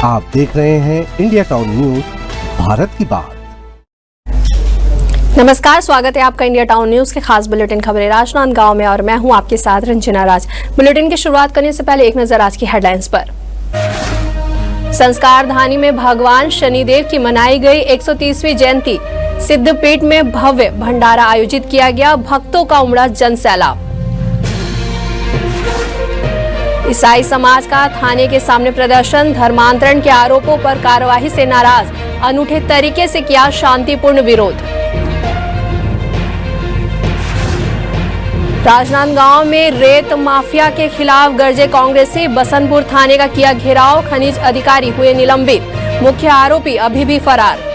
आप देख रहे हैं इंडिया टाउन न्यूज, भारत की बात। नमस्कार, स्वागत है आपका इंडिया टाउन न्यूज के खास बुलेटिन खबरें राजनांदगांव में और मैं हूं आपके साथ रंजना राज। बुलेटिन की शुरुआत करने से पहले एक नजर आज की हेडलाइंस पर। संस्कार धानी में भगवान शनिदेव की मनाई गई 130वीं जयंती। सिद्धपीठ में भव्य भंडारा आयोजित किया गया, भक्तों का उमड़ा जन सैलाब। ईसाई समाज का थाने के सामने प्रदर्शन, धर्मांतरण के आरोपों पर कार्रवाई से नाराज, अनूठे तरीके से किया शांतिपूर्ण विरोध। राजनांदगांव में रेत माफिया के खिलाफ गरजे कांग्रेसी, बसंतपुर थाने का किया घेराव, खनिज अधिकारी हुए निलंबित, मुख्य आरोपी अभी भी फरार।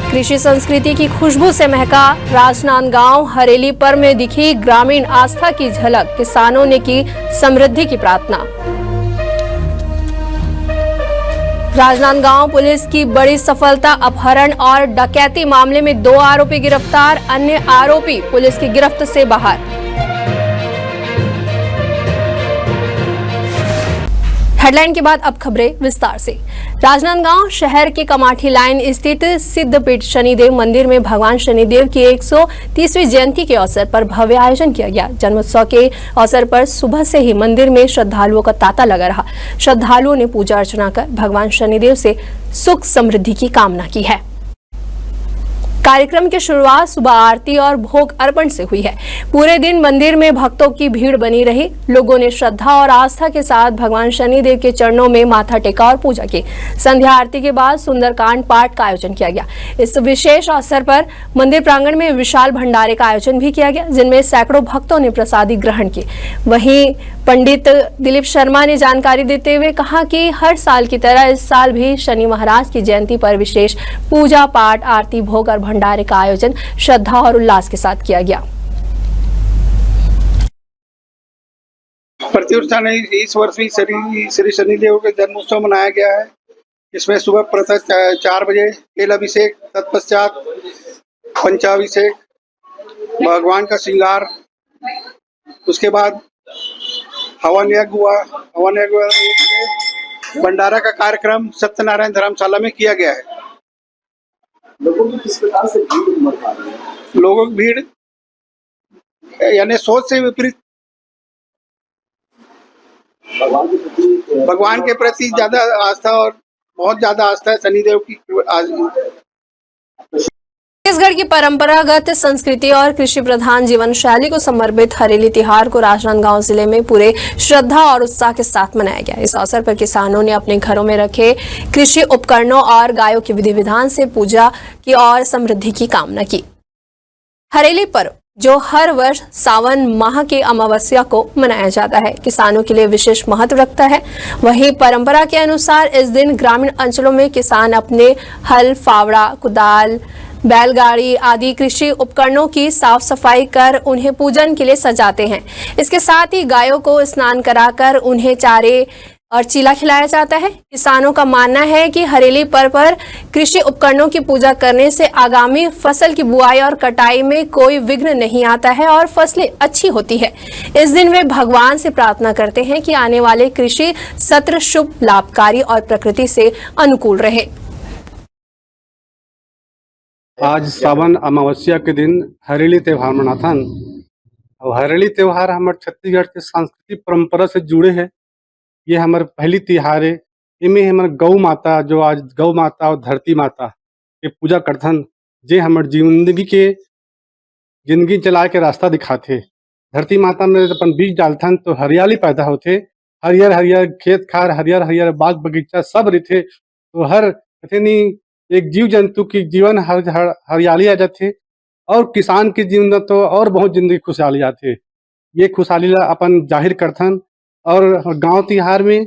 कृषि संस्कृति की खुशबू से महका राजनांदगांव, हरेली पर्व में दिखी ग्रामीण आस्था की झलक, किसानों ने की समृद्धि की प्रार्थना। राजनांदगांव पुलिस की बड़ी सफलता, अपहरण और डकैती मामले में 2 आरोपी गिरफ्तार, अन्य आरोपी पुलिस की गिरफ्त से बाहर। हेडलाइन के बाद अब खबरें विस्तार से। राजनांदगांव शहर के कमाठी लाइन स्थित सिद्धपीठ शनिदेव मंदिर में भगवान शनिदेव की 130वीं जयंती के अवसर पर भव्य आयोजन किया गया। जन्मोत्सव के अवसर पर सुबह से ही मंदिर में श्रद्धालुओं का तांता लगा रहा। श्रद्धालुओं ने पूजा अर्चना कर भगवान शनिदेव से सुख समृद्धि की कामना की है। कार्यक्रम की शुरुआत सुबह आरती और भोग अर्पण से हुई है। पूरे दिन मंदिर में भक्तों की भीड़ बनी रही। लोगों ने श्रद्धा और आस्था के साथ भगवान शनिदेव के चरणों में माथा टेका और पूजा की। संध्या आरती के बाद सुंदरकांड पाठ का आयोजन किया गया। इस विशेष अवसर पर मंदिर प्रांगण में विशाल भंडारे का आयोजन भी किया गया, जिनमें सैकड़ों भक्तों ने प्रसादी ग्रहण की। वहीं पंडित दिलीप शर्मा ने जानकारी देते हुए कहा कि हर साल की तरह इस साल भी शनि महाराज की जयंती पर विशेष पूजा पाठ, आरती, भोग और भंडारे का आयोजन श्रद्धा और उल्लास के साथ किया गया। प्रतिवर्ष इस वर्ष भी श्री शनिदेव का जन्मोत्सव मनाया गया है। इसमें सुबह प्रातः 4 बजे तेल अभिषेक, तत्पश्चात पंचाभिषेक, भगवान का श्रृंगार, उसके बाद हवन यज्ञ हुआ। हवन यज्ञ भंडारा का कार्यक्रम सत्यनारायण धर्मशाला में किया गया है। लोगों की किस प्रकार से भीड़ उमड़ पा रही है? लोगों की भीड़ यानी सोच से विपरीत भगवान के प्रति ज्यादा आस्था और बहुत ज्यादा आस्था है शनिदेव की। छत्तीसगढ़ की परंपरागत संस्कृति और कृषि प्रधान जीवन शैली को समर्पित हरेली त्योहार को राजनांदगांव जिले में पूरे श्रद्धा और उत्साह के साथ मनाया गया। इस अवसर पर किसानों ने अपने घरों में रखे कृषि उपकरणों और गायों की विधि विधान से पूजा की और समृद्धि की कामना की। हरेली पर्व जो हर वर्ष सावन माह की अमावस्या को मनाया जाता है, किसानों के लिए विशेष महत्व रखता है। वहीं परंपरा के अनुसार इस दिन ग्रामीण अंचलों में किसान अपने हल, फावड़ा, कुदाल, बैलगाड़ी आदि कृषि उपकरणों की साफ सफाई कर उन्हें पूजन के लिए सजाते हैं। इसके साथ ही गायों को स्नान कराकर उन्हें चारे और चीला खिलाया जाता है। किसानों का मानना है कि हरेली पर्व पर कृषि उपकरणों की पूजा करने से आगामी फसल की बुआई और कटाई में कोई विघ्न नहीं आता है और फसलें अच्छी होती है। इस दिन वे भगवान से प्रार्थना करते हैं कि आने वाले कृषि सत्र शुभ, लाभकारी और प्रकृति से अनुकूल रहे। आज सावन अमावस्या के दिन हरेली त्योहार मनाथन। और हरेली त्योहार हमारे छत्तीसगढ़ के सांस्कृतिक परंपरा से जुड़े हैं। ये हमारे पहली त्योहार है। इनमें हमारे गौ माता, जो आज गौ माता और धरती माता के पूजा करथन, जे हमारे जिंदगी चला के रास्ता दिखाते। धरती माता में अपन बीज डालथन तो हरियाली पैदा होते। हरियर हरियर खेत खार, हरियर हरियर बाग बगीचा सब रहते। तो हर नहीं एक जीव जंतु की जीवन हरियाली आ जाते और किसान के जीवन में तो और बहुत जिंदगी खुशहाली आते। ये खुशहाली ला अपन जाहिर करथन। और गांव तिहार में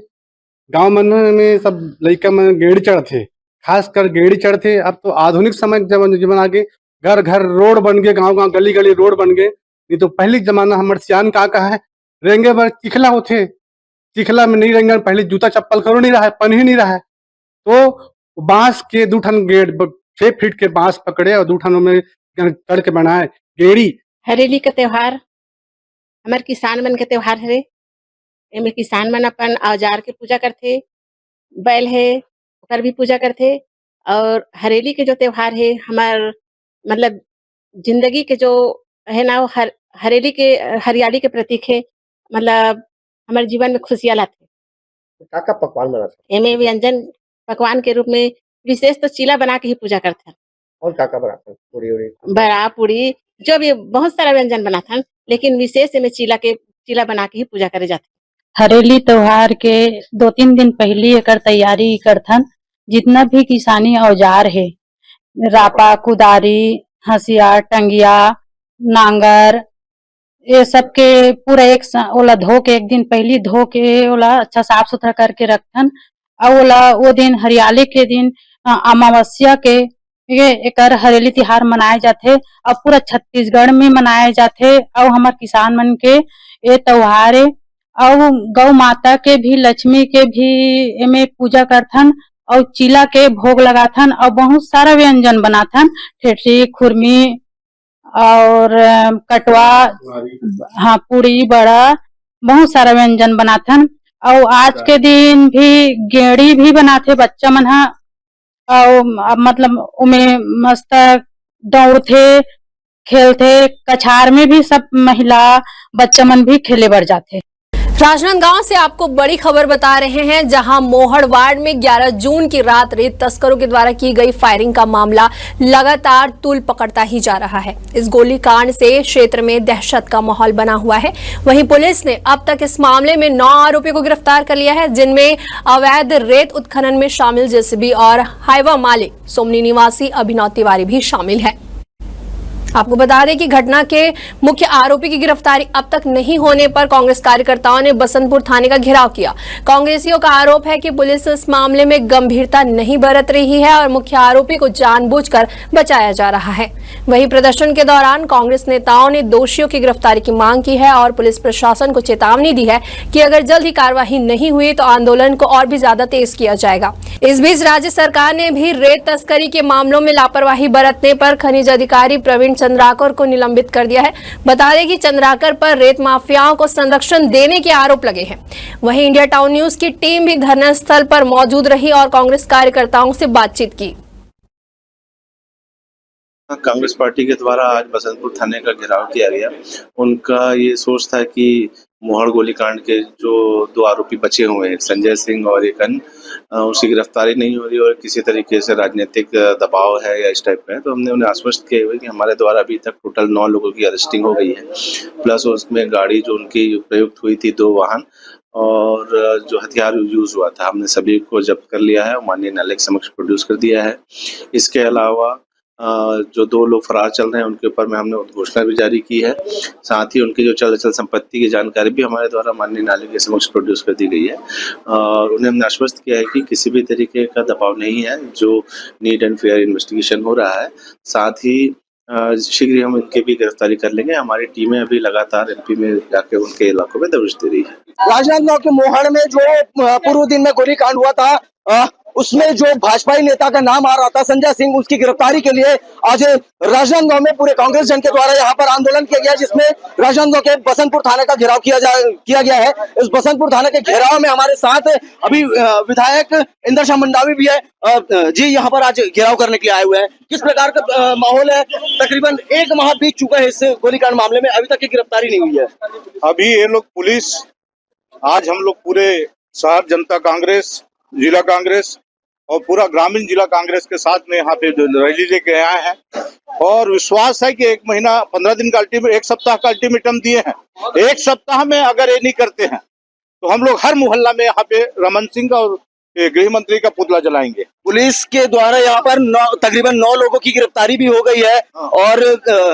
गांव मन में सब लइका मन गेड़ी चढ़ते, खासकर गेड़ी चढ़ते। अब तो आधुनिक समय जीवन आगे घर घर रोड बन गए, गांव गांव गली गली रोड बन गए। नहीं तो पहले जमाना हमारे सियान का है, रेंगे भर चिखला होते, चिखला में नहीं रेंगे, पहले जूता चप्पल करो नहीं रहा है, पन ही नहीं रहा है। तो बांस के 2 ठन गेट 6 फीट के बांस पकड़े और 2 ठनों में चढ़ के बनाए गेड़ी। हरेली का त्योहार हमारे किसान मन के त्योहार हरे। एमे किसान मन अपन औजार के पूजा करथे, बैल है ओकर भी पूजा करथे और हरेली के जो त्योहार है हमार मतलब जिंदगी के जो है ना वो हरेली के हरियाली के प्रतीक है। मतलब हमारे जीवन में खुशियाँ लाथे। का पकवान बनाते एमे व्यंजन पकवान के रूप में विशेष तो चीला बना के ही पूजा करथन। और का बनाते हैं पूरी उड़ी बड़ा पूड़ी जो भी बहुत सारा व्यंजन बनाथन, लेकिन विशेष में चीला बना के ही पूजा करे जाथे। हरेली त्योहार के 2-3 दिन पहले एकर तैयारी करथन। जितना भी किसानी औजार है, रापा, कुदारी, हसिया, टंगिया, नांगर, ये सब के पूरा ओला धो के एक दिन पहले धो के ओला अच्छा साफ सुथरा करके रखथन। और ओला वो दिन हरियाली के दिन अमावस्या के ये एकर हरेली तिहार मनाए जाथे और पूरा छत्तीसगढ़ में मनाए जाथे। और हमार किसान मन के ये त्योहार है और गौ माता के भी, लक्ष्मी के भी एमे पूजा करथन और चीला के भोग लगाथन और बहुत सारा व्यंजन बनाथन, ठेठरी, खुरमी और कटवा, हाँ पूड़ी, बड़ा, बहुत सारा व्यंजन बनाथन। और आज के दिन भी गेड़ी भी बनाथे बच्चा मन ह और मतलब उमे मस्त दौड़थे, खेलथे, कछार में भी सब महिला बच्चा मन भी खेले बर जाथे। राजनांदगांव से आपको बड़ी खबर बता रहे हैं, जहां मोहड़ वार्ड में 11 जून की रात रेत तस्करों के द्वारा की गई फायरिंग का मामला लगातार तूल पकड़ता ही जा रहा है। इस गोलीकांड से क्षेत्र में दहशत का माहौल बना हुआ है। वहीं पुलिस ने अब तक इस मामले में 9 आरोपियों को गिरफ्तार कर लिया है, जिनमें अवैध रेत उत्खनन में शामिल जेसीबी और हाईवा मालिक सोमनी निवासी अभिनव तिवारी भी शामिल है। आपको बता दें कि घटना के मुख्य आरोपी की गिरफ्तारी अब तक नहीं होने पर कांग्रेस कार्यकर्ताओं ने बसंतपुर थाने का घेराव किया। कांग्रेसियों का आरोप है कि पुलिस इस मामले में गंभीरता नहीं बरत रही है और मुख्य आरोपी को जानबूझकर बचाया जा रहा है। वहीं प्रदर्शन के दौरान कांग्रेस नेताओं ने दोषियों की गिरफ्तारी की मांग की है और पुलिस प्रशासन को चेतावनी दी है कि अगर जल्द ही कार्रवाई नहीं हुई तो आंदोलन को और भी ज्यादा तेज किया जाएगा। इस बीच राज्य सरकार ने भी रेत तस्करी के मामलों में लापरवाही बरतने पर खनिज अधिकारी प्रवीण चंद्राकर को निलंबित कर दिया है। बता दें कि चंद्राकर पर रेत माफियाओं को संरक्षण देने के आरोप लगे हैं। वहीं इंडिया टाउन न्यूज की टीम भी धरना स्थल पर मौजूद रही और कांग्रेस कार्यकर्ताओं से बातचीत की। कांग्रेस पार्टी के द्वारा आज बसंतपुर थाने का घेराव किया गया। उनका ये सोच था कि मोहड़ गोलीकांड के जो 2 आरोपी बचे हुए हैं, संजय सिंह और एक अन्य, उसकी गिरफ्तारी नहीं हो रही और किसी तरीके से राजनीतिक दबाव है या इस टाइप का है। तो हमने उन्हें आश्वस्त किए हुए कि हमारे द्वारा अभी तक टोटल 9 लोगों की अरेस्टिंग हो गई है, प्लस उसमें गाड़ी जो उनकी प्रयुक्त हुई थी 2 वाहन और जो हथियार यूज हुआ था, हमने सभी को जब्त कर लिया है और माननीय न्यायालय के समक्ष प्रोड्यूस कर दिया है। इसके अलावा जो 2 लोग फरार चल रहे हैं उनके ऊपर में हमने उद्घोषणा भी जारी की है। साथ ही उनकी जो चल अचल संपत्ति की जानकारी भी हमारे द्वारा माननीय न्यायालय के समक्ष प्रोड्यूस कर दी गई है और उन्हें हमने आश्वस्त किया है कि किसी भी तरीके का दबाव नहीं है, जो नीट एंड फेयर इन्वेस्टिगेशन हो रहा है। साथ ही शीघ्र हम इनकी भी गिरफ्तारी कर लेंगे। हमारी टीमें अभी लगातार एमपी में जाके उनके इलाकों में दबिश दे रही है। राजनांदगांव के मोहड़ में जो पूर्व दिन में गोलीकांड हुआ था, उसमें जो भाजपाई नेता का नाम आ रहा था संजय सिंह, उसकी गिरफ्तारी के लिए आज राजनांदगांव में पूरे कांग्रेस जन के द्वारा यहाँ पर आंदोलन किया गया, जिसमें राजनांदगांव के बसंतपुर थाने का घेराव किया गया है। इस बसंतपुर थाने के घेराव में हमारे साथ अभी विधायक इंदर शाह मंडावी भी है जी, यहाँ पर आज घेराव करने के लिए आए हुए हैं। किस प्रकार का माहौल है? तकरीबन 1 माह बीत चुका है इस गोलीकांड मामले में, अभी तक की गिरफ्तारी नहीं हुई है। अभी ये लोग पुलिस, आज हम लोग पूरे शहर जनता कांग्रेस, जिला कांग्रेस और पूरा ग्रामीण जिला कांग्रेस के साथ में यहाँ पे रैली लेके आए हैं और विश्वास है कि 1 महीना 15 दिन का 1 सप्ताह का अल्टीमेटम दिए हैं। 1 सप्ताह में अगर ये नहीं करते हैं तो हम लोग हर मोहल्ला में यहाँ पे रमन सिंह का और गृह मंत्री का पुतला जलाएंगे। पुलिस के द्वारा यहाँ पर तकरीबन 9 लोगों की गिरफ्तारी भी हो गई है और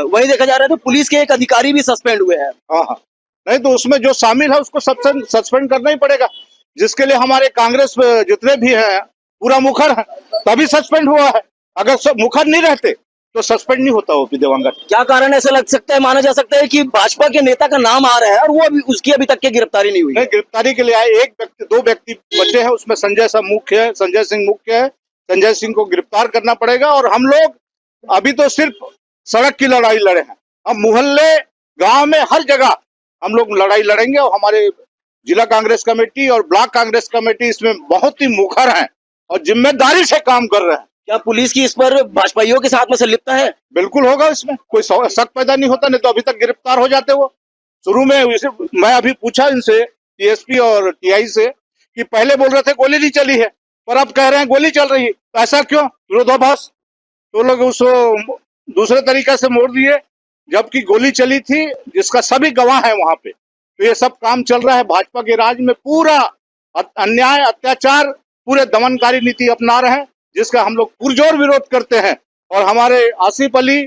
वही देखा जा रहा है तो पुलिस के एक अधिकारी भी सस्पेंड हुए हैं। हाँ, नहीं तो उसमें जो शामिल है उसको सस्पेंड करना ही पड़ेगा, जिसके लिए हमारे कांग्रेस जितने भी हैं पूरा मुखर है, तभी सस्पेंड हुआ है। अगर सब मुखर नहीं रहते तो सस्पेंड नहीं होता ओपी देवांगन। क्या कारण ऐसा लग सकता है, माना जा सकता है कि भाजपा के नेता का नाम आ रहा है और वो उसकी अभी तक की गिरफ्तारी नहीं हुई? नहीं, गिरफ्तारी के लिए आए 2 व्यक्ति बचे हैं, उसमें संजय सिंह मुख्य है। संजय सिंह को गिरफ्तार करना पड़ेगा और हम लोग अभी तो सिर्फ सड़क की लड़ाई लड़े हैं, हम मोहल्ले गाँव में हर जगह हम लोग लड़ाई लड़ेंगे और हमारे जिला कांग्रेस कमेटी और ब्लॉक कांग्रेस कमेटी इसमें बहुत ही मुखर हैं और जिम्मेदारी से काम कर रहे हैं। क्या पुलिस की इस पर भाजपाइयों के साथ में संलिप्तता है? बिल्कुल होगा, इसमें कोई शक पैदा नहीं होता, नहीं तो अभी तक गिरफ्तार हो जाते वो। शुरू में मैं अभी पूछा इनसे टीएसपी और टीआई से कि पहले बोल रहे थे गोली नहीं चली है, पर अब कह रहे हैं गोली चल रही है, तो ऐसा क्यों? विरोधाभास। तो लोग उसको दूसरे तरीके से मोड़ दिए, जबकि गोली चली थी, जिसका सभी गवाह है वहां पे। तो ये सब काम चल रहा है भाजपा के राज में, पूरा अन्याय अत्याचार, पूरे दमनकारी नीति अपना रहे हैं, जिसका हम लोग पुरजोर विरोध करते हैं। और हमारे आसिफ अली,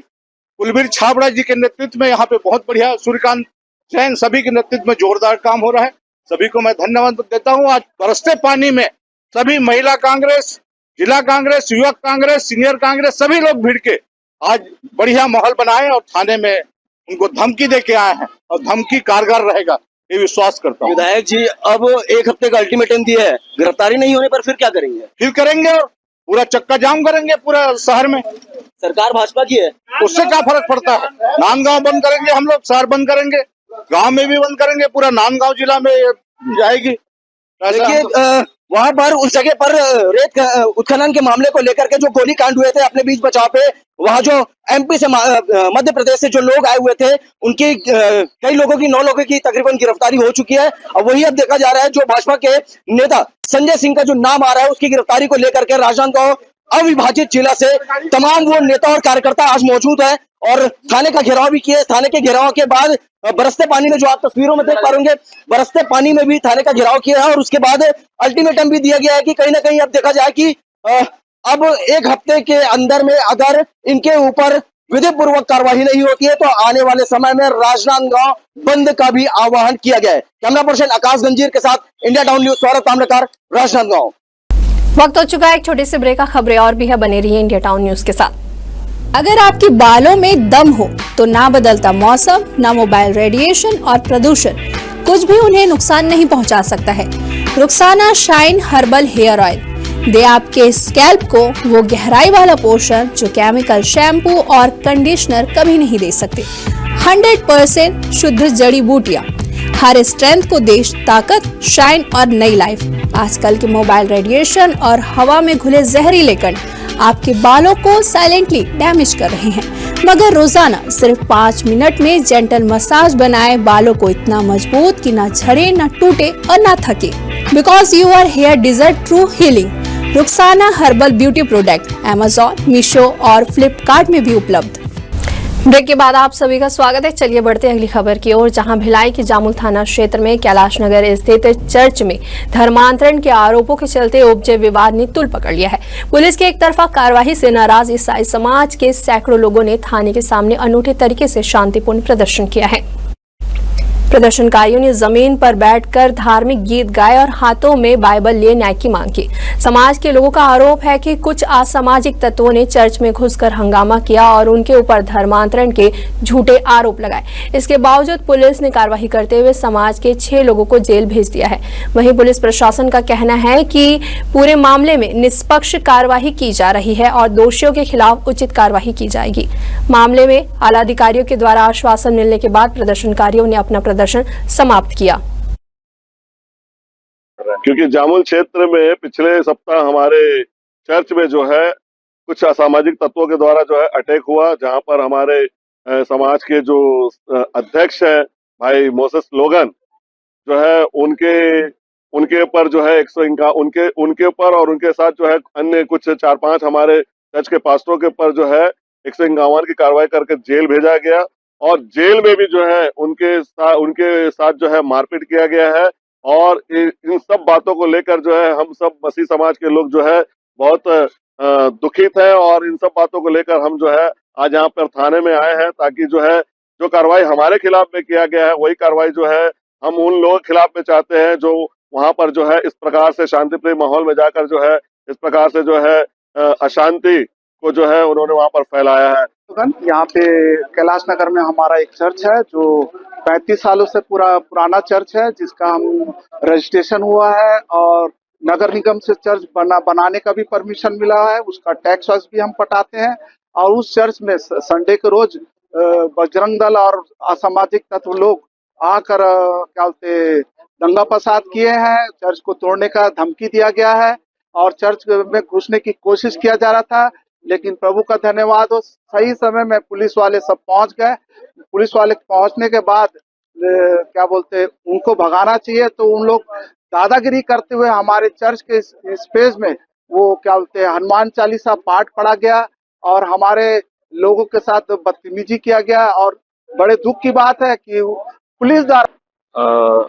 कुलबीर छाबड़ा जी के नेतृत्व में यहाँ पे बहुत बढ़िया, सूर्यकांत जैन, सभी के नेतृत्व में जोरदार काम हो रहा है। सभी को मैं धन्यवाद देता हूँ। आज बरसते पानी में सभी महिला कांग्रेस, जिला कांग्रेस, युवक कांग्रेस, सीनियर कांग्रेस, सभी लोग भिड़ के आज बढ़िया माहौल बनाए और थाने में उनको धमकी दे के आए हैं और धमकी कारगर रहेगा, ये विश्वास करता हूँ। विधायक जी अब 1 हफ्ते का अल्टीमेटम दिया है, गिरफ्तारी नहीं होने पर फिर क्या करेंगे? फिर करेंगे और पूरा चक्का जाम करेंगे पूरा शहर में। सरकार भाजपा की है, उससे क्या फर्क पड़ता है? नांदगांव बंद करेंगे हम लोग, शहर बंद करेंगे, गांव में भी बंद करेंगे, पूरा नांदगांव जिला में जाएगी। देखिए वहां पर उस जगह पर रेत उत्खनन के मामले को लेकर के जो गोली कांड हुए थे अपने बीच बचाव पे, वहां जो एमपी से मध्य प्रदेश से जो लोग आए हुए थे, उनकी कई लोगों की 9 लोगों की तकरीबन गिरफ्तारी हो चुकी है। और वही अब देखा जा रहा है, जो भाजपा के नेता संजय सिंह का जो नाम आ रहा है, उसकी गिरफ्तारी को लेकर के राजनांदगांव अविभाजित जिला से तमाम वो नेता और कार्यकर्ता आज मौजूद है और थाने का घेराव भी किया। थाने के घेराव के बाद बरसते पानी में, जो आप तस्वीरों में देख पा रहे, बरसते पानी में भी थाने का घेराव किया है और उसके बाद अल्टीमेटम भी दिया गया है कि कहीं ना कहीं अब देखा जाए कि अब 1 हफ्ते के अंदर में अगर इनके ऊपर विधि पूर्वक कार्रवाई नहीं होती है तो आने वाले समय में राजनांदगांव बंद का भी आह्वान किया गया है। कैमरा पर्सन आकाश गंजीर के साथ India town news, Saurabh Tamrakar, Rajnandgaon. वक्त हो चुका है एक छोटे से ब्रेक का। खबरें और भी है, बने रहिए इंडिया टाउन न्यूज के साथ। अगर आपके बालों में दम हो तो ना बदलता मौसम, ना मोबाइल रेडिएशन और प्रदूषण, कुछ भी उन्हें नुकसान नहीं पहुंचा सकता है। Rukhsana shine herbal hair oil दे आपके स्कैल्प को वो गहराई वाला पोषण जो केमिकल शैम्पू और कंडीशनर कभी नहीं दे सकते। 100% शुद्ध जड़ी बूटियां हर स्ट्रेंथ को दे ताकत, शाइन और नई लाइफ। आजकल के मोबाइल रेडिएशन और हवा में घुले जहरीले कण आपके बालों को साइलेंटली डैमेज कर रहे हैं, मगर रोजाना सिर्फ 5 मिनट में जेंटल मसाज बनाए बालों को इतना मजबूत कि ना झड़े, ना टूटे और ना थके। Because your hair deserve true healing. Rukhsana herbal beauty product Amazon, Meesho और फ्लिपकार्ट में भी उपलब्ध। ब्रेक के बाद आप सभी का स्वागत है। चलिए बढ़ते हैं अगली खबर की ओर, जहां भिलाई के जामुल थाना क्षेत्र में कैलाश नगर स्थित चर्च में धर्मांतरण के आरोपों के चलते उपजे विवाद ने तूल पकड़ लिया है। पुलिस की एक तरफा कार्रवाई से नाराज ईसाई समाज के सैकड़ों लोगों ने थाने के सामने अनूठे तरीके से शांतिपूर्ण प्रदर्शन किया है। प्रदर्शनकारियों ने जमीन पर बैठकर धार्मिक गीत गाए और हाथों में बाइबल लिए न्याय की मांग की। समाज के लोगों का आरोप है कि कुछ असामाजिक तत्वों ने चर्च में घुसकर हंगामा किया और उनके ऊपर धर्मांतरण के झूठे आरोप लगाए। इसके बावजूद पुलिस ने कार्रवाई करते हुए समाज के 6 लोगों को जेल भेज दिया है। वहीं पुलिस प्रशासन का कहना है कि पूरे मामले में निष्पक्ष कार्रवाई की जा रही है और दोषियों के खिलाफ उचित कार्रवाई की जाएगी। मामले में आला अधिकारियों के द्वारा आश्वासन मिलने के बाद प्रदर्शनकारियों ने अपना प्रदर्शन समाप्त किया। क्योंकि जामुल क्षेत्र में पिछले सप्ताह हमारे चर्च में जो है कुछ असामाजिक तत्वों के द्वारा जो है अटैक हुआ, जहां पर हमारे समाज के जो अध्यक्ष हैं भाई मोसेस लोगन जो है उनके ऊपर जो है उनके ऊपर और उनके साथ जो है अन्य कुछ 4-5 हमारे चर्च के पास्टरों के ऊपर जो है 151 की कार्रवाई करके जेल भेजा गया और जेल में भी जो है उनके साथ जो है मारपीट किया गया है। और इन सब बातों को लेकर जो है हम सब मसीह समाज के लोग जो है बहुत दुखित हैं और इन सब बातों को लेकर हम जो है आज यहाँ पर थाने में आए हैं ताकि जो है जो कार्रवाई हमारे खिलाफ में किया गया है वही कार्रवाई जो है हम उन लोगों के खिलाफ में चाहते हैं जो वहां पर जो है इस प्रकार से शांतिप्रिय माहौल में जाकर जो है इस प्रकार से जो है अशांति को जो है उन्होंने वहां पर फैलाया है। यहाँ पे कैलाश नगर में हमारा एक चर्च है जो 35 सालों से पुराना चर्च है, जिसका हम रजिस्ट्रेशन हुआ है और नगर निगम से चर्च बनाने का भी परमिशन मिला है। उसका टैक्स वैक्स भी हम पटाते हैं और उस चर्च में संडे के रोज बजरंग दल और असामाजिक तत्व लोग आकर क्या बोलते दंगा फसाद किए हैं, चर्च को तोड़ने का धमकी दिया गया है और चर्च में घुसने की कोशिश किया जा रहा था। लेकिन प्रभु का धन्यवाद हो, सही समय में पुलिस वाले सब पहुंच गए। पुलिस वाले पहुंचने के बाद क्या बोलते हैं, उनको भगाना चाहिए, तो उन लोग दादागिरी करते हुए हमारे चर्च के स्पेस में वो क्या बोलते हैं, हनुमान चालीसा पाठ पढ़ा गया और हमारे लोगों के साथ बदतमीजी किया गया। और बड़े दुख की बात है कि पुलिस द्वारा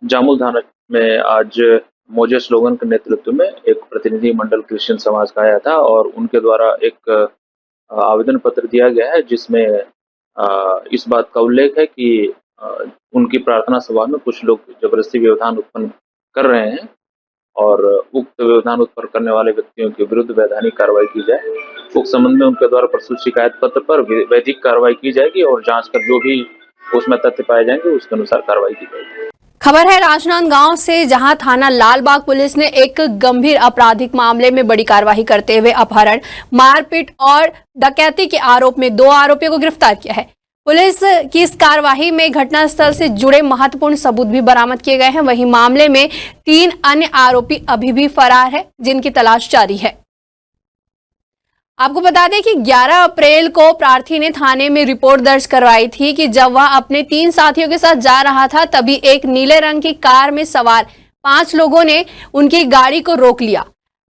जामुल थाना में आज मोजेस लोगन के नेतृत्व में एक प्रतिनिधि मंडल क्रिश्चियन समाज का आया था और उनके द्वारा एक आवेदन पत्र दिया गया है, जिसमें इस बात का उल्लेख है कि उनकी प्रार्थना सभा में कुछ लोग जबरदस्ती व्यवधान उत्पन्न कर रहे हैं और उक्त व्यवधान उत्पन्न करने वाले व्यक्तियों के विरुद्ध वैधानिक कार्रवाई की जाए। उक्त संबंध में उनके द्वारा प्रस्तुत शिकायत पत्र पर वैधिक कार्रवाई की जाएगी और जांच कर जो भी उसमें तथ्य पाए जाएंगे उसके अनुसार कार्रवाई की जाएगी। खबर है राजनांदगांव से, जहां थाना लालबाग पुलिस ने एक गंभीर आपराधिक मामले में बड़ी कार्रवाई करते हुए अपहरण, मारपीट और डकैती के आरोप में 2 आरोपियों को गिरफ्तार किया है। पुलिस की इस कार्रवाई में घटनास्थल से जुड़े महत्वपूर्ण सबूत भी बरामद किए गए हैं। वहीं मामले में 3 अन्य आरोपी अभी भी फरार है, जिनकी तलाश जारी है। आपको बता दें कि 11 अप्रैल को प्रार्थी ने थाने में रिपोर्ट दर्ज करवाई थी कि जब वह अपने 3 साथियों के साथ जा रहा था, तभी एक नीले रंग की कार में सवार 5 लोगों ने उनकी गाड़ी को रोक लिया।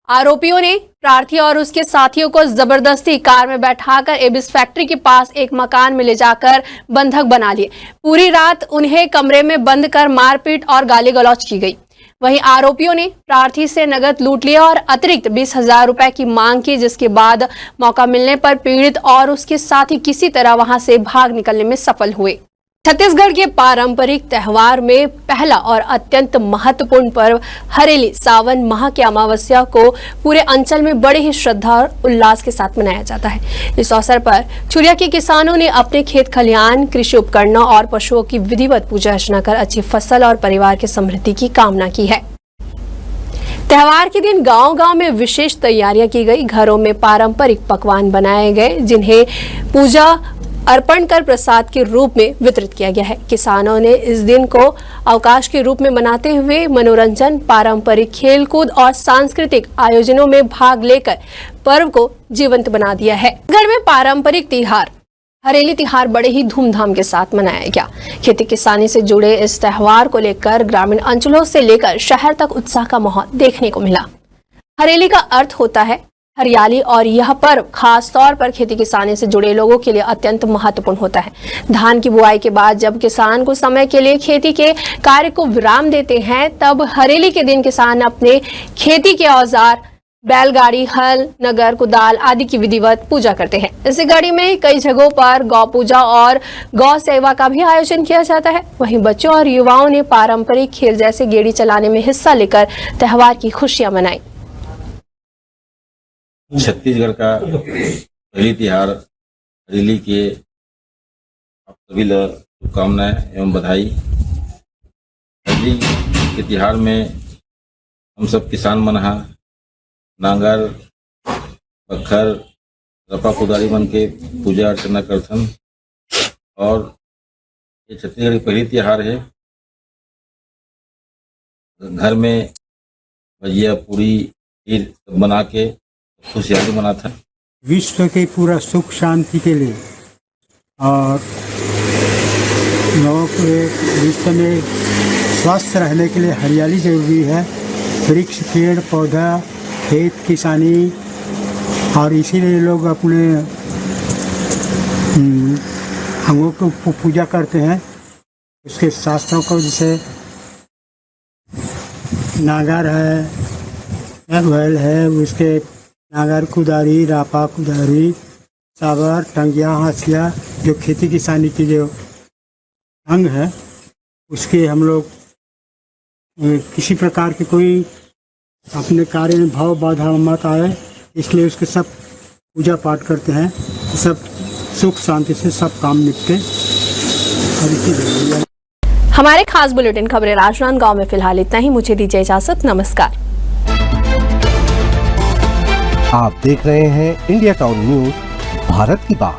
आरोपियों ने प्रार्थी और उसके साथियों को जबरदस्ती कार में बैठाकर एबिस फैक्ट्री के पास एक मकान में ले जाकर बंधक बना लिए। पूरी रात उन्हें कमरे में बंद कर मारपीट और गाली गलौज की गई। वहीं आरोपियों ने प्रार्थी से नगद लूट लिया और अतिरिक्त 20,000 रुपए की मांग की, जिसके बाद मौका मिलने पर पीड़ित और उसके साथी किसी तरह वहां से भाग निकलने में सफल हुए। छत्तीसगढ़ के पारंपरिक त्योहार में पहला और अत्यंत महत्वपूर्ण पर्व हरेली सावन माह की अमावस्या को पूरे अंचल में बड़े ही श्रद्धा और उल्लास के साथ मनाया जाता है। इस अवसर पर चुरिया के किसानों ने अपने खेत खलिहान, कृषि उपकरणों और पशुओं की विधिवत पूजा अर्चना कर अच्छी फसल और परिवार की समृद्धि की कामना की है। त्योहार के दिन गांव-गांव में विशेष तैयारियां की गई। घरों में पारंपरिक पकवान बनाए गए, जिन्हें पूजा अर्पण कर प्रसाद के रूप में वितरित किया गया है। किसानों ने इस दिन को अवकाश के रूप में मनाते हुए मनोरंजन, पारंपरिक खेलकूद और सांस्कृतिक आयोजनों में भाग लेकर पर्व को जीवंत बना दिया है। छत्तीसगढ़ में पारंपरिक त्योहार हरेली त्योहार बड़े ही धूमधाम के साथ मनाया गया। खेती किसानी से जुड़े इस त्योहार को लेकर ग्रामीण अंचलों से लेकर शहर तक उत्साह का माहौल देखने को मिला। हरेली का अर्थ होता है हरियाली और यह पर्व खास तौर पर खेती किसानी से जुड़े लोगों के लिए अत्यंत महत्वपूर्ण होता है। धान की बुआई के बाद जब किसान कुछ समय के लिए खेती के कार्य को विराम देते हैं, तब हरेली के दिन किसान अपने खेती के औजार, बैलगाड़ी, हल, नगर, कुदाल आदि की विधिवत पूजा करते हैं। इसी कड़ी में कई जगहों पर गौ पूजा और गौ सेवा का भी आयोजन किया जाता है। वहीं बच्चों और युवाओं ने पारंपरिक खेल जैसे गेड़ी चलाने में हिस्सा लेकर त्योहार की खुशियां मनाई। छत्तीसगढ़ का हरेली त्योहार हरेली के आप सभी लोग शुभकामनाएं एवं बधाई। हरेली के त्योहार में हम सब किसान मन हा नांगर, बखर, रपा कुदारी मन के पूजा अर्चना करथन और ये छत्तीसगढ़ की पहली त्योहार है। घर में भजिया, पूरी, खीर बना के खुशहाली मनाता है। विश्व के पूरा सुख शांति के लिए और लोगों के विश्व में स्वस्थ रहने के लिए हरियाली जरूरी है। वृक्ष, पेड़ पौधा, खेत किसानी, और इसीलिए लोग अपने अंगों को पूजा करते हैं। उसके शास्त्रों को जैसे नागर है, बैल है, उसके नागर, कुदारी, रापा कुदारी, साबर, टंगिया, हंसिया, जो खेती किसानी की जो अंग है, उसके हम लोग किसी प्रकार के कोई अपने कार्य में भाव बाधा मत आए, इसलिए उसके सब पूजा पाठ करते हैं, सब सुख शांति से सब काम निपटे। और इसी हमारे खास बुलेटिन खबरें राजनांदगांव में फिलहाल इतना ही। मुझे दीजिए इजाजत, नमस्कार। आप देख रहे हैं इंडिया टाउन न्यूज, भारत की बात।